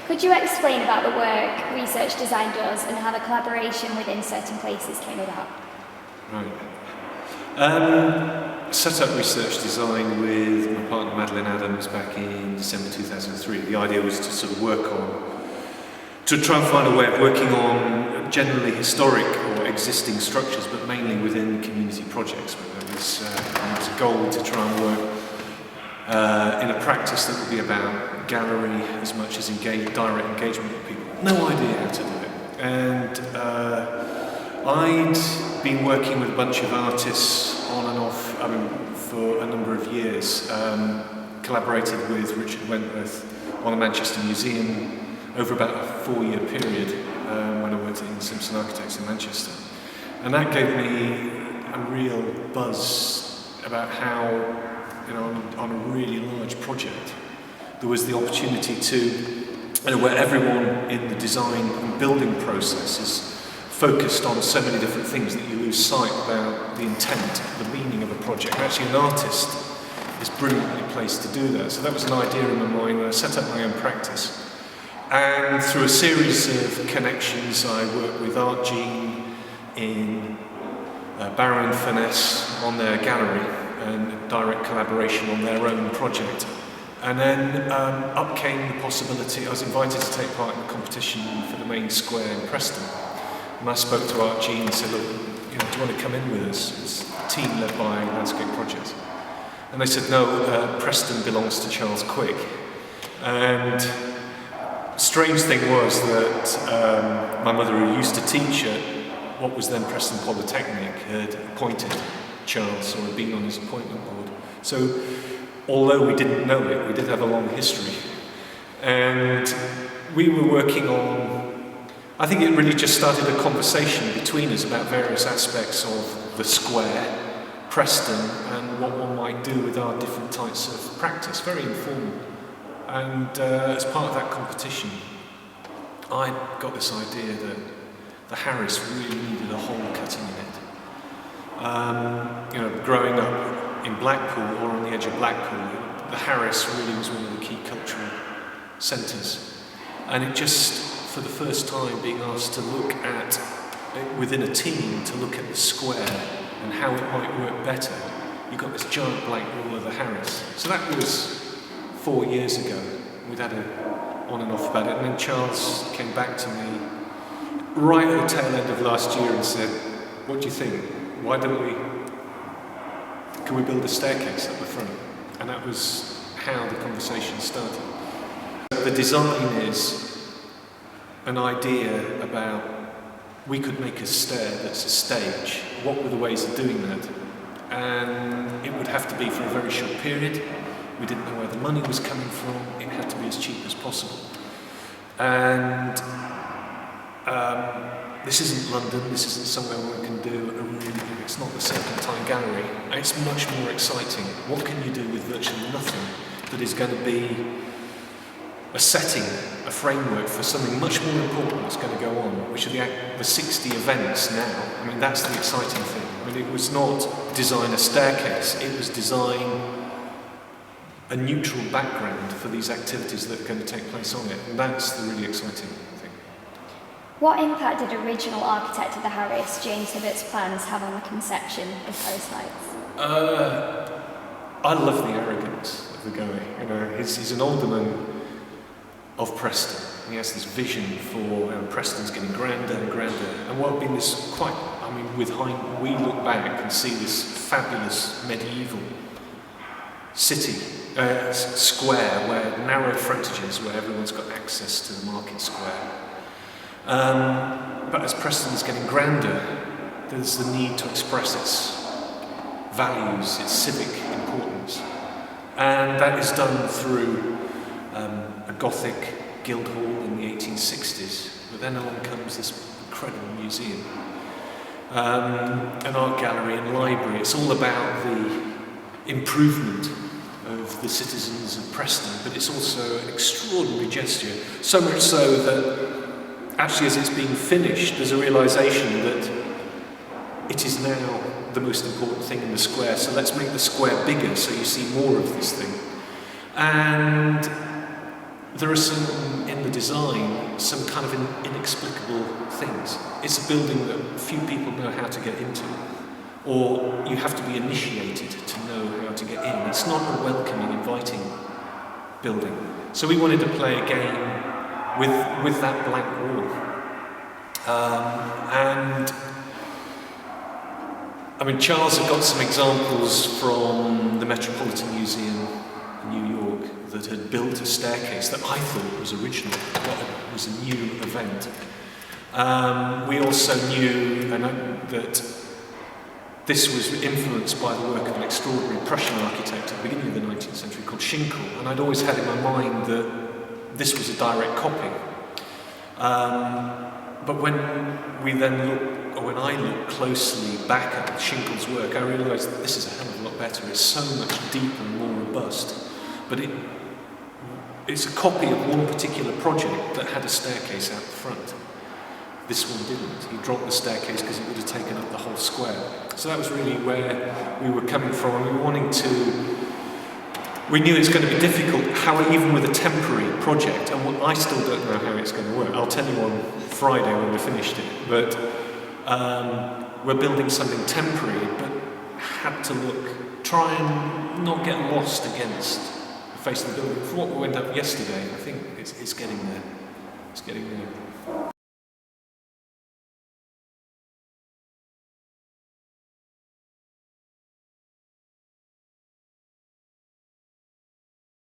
Could you explain about the work research design does and how the collaboration within certain places came about? Right. Set up research design with my partner Madeline Adams back in December 2003. The idea was to sort of to try and find a way of working on generally historic or existing structures, but mainly within community projects. There was a goal to try and work in a practice that would be about gallery as much as direct engagement with people. No idea how to do it. And I'd been working with a bunch of artists on and off, for a number of years. Collaborated with Richard Wentworth on a Manchester museum over about a 4-year period when I worked in Simpson Architects in Manchester. And that gave me a real buzz about how, on a really large project, there was the opportunity to, where everyone in the design and building process is focused on so many different things that you lose sight about the intent, the meaning of a project. Actually, an artist is brilliantly placed to do that. So that was an idea in my mind when I set up my own practice. And through a series of connections, I worked with Art Jean in Barrow and Furness on their gallery and direct collaboration on their own project. And then up came the possibility, I was invited to take part in the competition for the main square in Preston. And I spoke to Art Jean and said, look, do you want to come in with us? It's a team led by Landscape Projects. And they said, no, Preston belongs to Charles Quick. And strange thing was that my mother, who used to teach at what was then Preston Polytechnic, had appointed Charles, or had been on his appointment board. So, although we didn't know it, we did have a long history. And we were working on, I think it really just started a conversation between us about various aspects of the square, Preston, and what one might do with our different types of practice, very informal. And as part of that competition, I got this idea that the Harris really needed a hole cutting in it. Growing up in Blackpool or on the edge of Blackpool, the Harris really was one of the key cultural centres. And it just, for the first time, being asked to look at, within a team, to look at the square and how it might work better. You got this giant blank wall of the Harris. So that was 4 years ago. We'd had on and off about it, and then Charles came back to me right at the tail end of last year and said, what do you think? Can we build a staircase up the front? And that was how the conversation started. The design is an idea about, we could make a stair that's a stage. What were the ways of doing that? And it would have to be for a very short period. We didn't know where the money was coming from. It had to be as cheap as possible. And this isn't London. This isn't somewhere where we can do it's not the Serpentine Gallery. It's much more exciting. What can you do with virtually nothing that is going to be a setting, a framework for something much more important that's going to go on, which are the 60 events now. That's the exciting thing. It was not design a staircase. It was design a neutral background for these activities that are going to take place on it, and that's the really exciting thing. What impact did original architect of the Harris, James Hibbert's plans, have on the conception of Harris Heights? I love the arrogance of the guy. He's an alderman of Preston. He has this vision for Preston's getting grander and grander, and what been this we look back and see this fabulous medieval city, square, where narrow frontages, where everyone's got access to the market square. But as Preston is getting grander, there's the need to express its values, its civic importance. And that is done through a Gothic Guildhall in the 1860s. But then along comes this incredible museum, an art gallery and library. It's all about the improvement of the citizens of Preston, but it's also an extraordinary gesture. So much so that actually as it's being finished, there's a realisation that it is now the most important thing in the square, so let's make the square bigger so you see more of this thing. And there are some, in the design, some kind of inexplicable things. It's a building that few people know how to get into, or you have to be initiated to know how to get in. It's not a welcoming, inviting building. So we wanted to play a game with that blank wall. And I mean, Charles had got some examples from the Metropolitan Museum in New York that had built a staircase that I thought was original, that was a new event. We also knew that this was influenced by the work of an extraordinary Prussian architect at the beginning of the 19th century called Schinkel, and I'd always had in my mind that this was a direct copy. But when I look closely back at Schinkel's work, I realised that this is a hell of a lot better. It's so much deeper and more robust. But it's a copy of one particular project that had a staircase out the front. This one didn't. He dropped the staircase because it would have taken up the whole square. So that was really where we were coming from. We knew it's going to be difficult, even with a temporary project, and I still don't know how it's going to work. I'll tell you on Friday when we're finished it. But we're building something temporary, but had to try and not get lost against the face of the building. For what we went up yesterday, I think it's getting there. It's getting there.